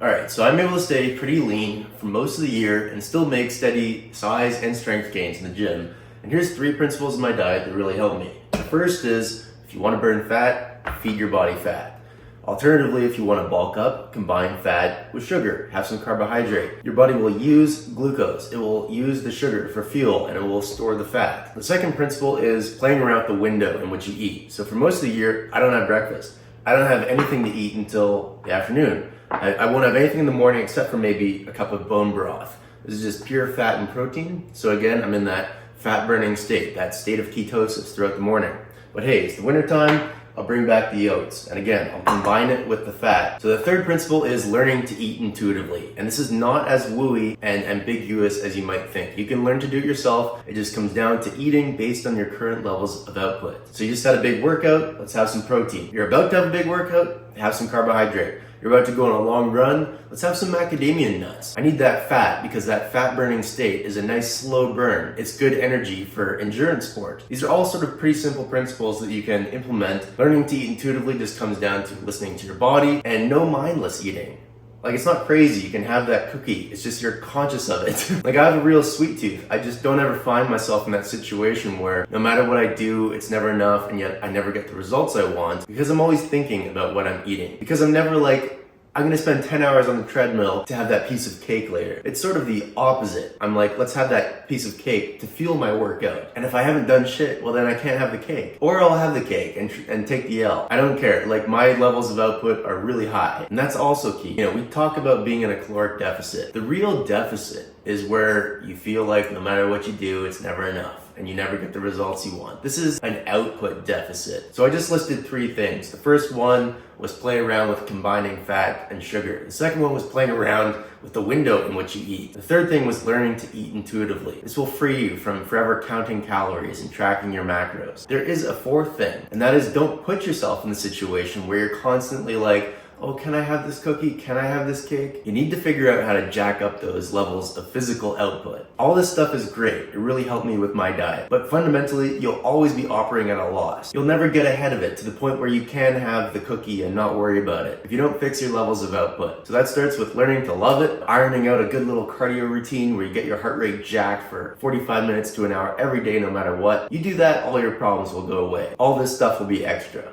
Alright, so I'm able to stay pretty lean for most of the year and still make steady size and strength gains in the gym. And here's 3 principles of my diet that really help me. The first is, if you want to burn fat, feed your body fat. Alternatively, if you want to bulk up, combine fat with sugar. Have some carbohydrate. Your body will use glucose. It will use the sugar for fuel and it will store the fat. The second principle is playing around the window in which you eat. So for most of the year, I don't have breakfast. I don't have anything to eat until the afternoon. I won't have anything in the morning except for maybe a cup of bone broth. This is just pure fat and protein. So again, I'm in that fat burning state, that state of ketosis throughout the morning. But hey, it's the winter time, I'll bring back the oats. And again, I'll combine it with the fat. So the third principle is learning to eat intuitively. And this is not as wooey and ambiguous as you might think. You can learn to do it yourself. It just comes down to eating based on your current levels of output. So you just had a big workout, let's have some protein. You're about to have a big workout, have some carbohydrate. You're about to go on a long run, let's have some macadamia nuts. I need that fat because that fat burning state is a nice slow burn. It's good energy for endurance sport. These are all sort of pretty simple principles that you can implement. Learning to eat intuitively just comes down to listening to your body and no mindless eating. Like, it's not crazy, you can have that cookie, it's just you're conscious of it. Like, I have a real sweet tooth. I just don't ever find myself in that situation where no matter what I do, it's never enough, and yet I never get the results I want because I'm always thinking about what I'm eating. Because I'm never like, I'm gonna spend 10 hours on the treadmill to have that piece of cake later. It's sort of the opposite. I'm like, let's have that piece of cake to fuel my workout. And if I haven't done shit, well then I can't have the cake. Or I'll have the cake and take the L. I don't care. Like, my levels of output are really high. And that's also key. You know, we talk about being in a caloric deficit. The real deficit is where you feel like no matter what you do, it's never enough and you never get the results you want. This is an output deficit. So I just listed 3 things. The first one was play around with combining fat and sugar. The second one was playing around with the window in which you eat. The third thing was learning to eat intuitively. This will free you from forever counting calories and tracking your macros. There is a fourth thing, and that is don't put yourself in the situation where you're constantly like, oh, can I have this cookie? Can I have this cake? You need to figure out how to jack up those levels of physical output. All this stuff is great. It really helped me with my diet. But fundamentally, you'll always be operating at a loss. You'll never get ahead of it to the point where you can have the cookie and not worry about it if you don't fix your levels of output. So that starts with learning to love it, ironing out a good little cardio routine where you get your heart rate jacked for 45 minutes to an hour every day no matter what. You do that, all your problems will go away. All this stuff will be extra.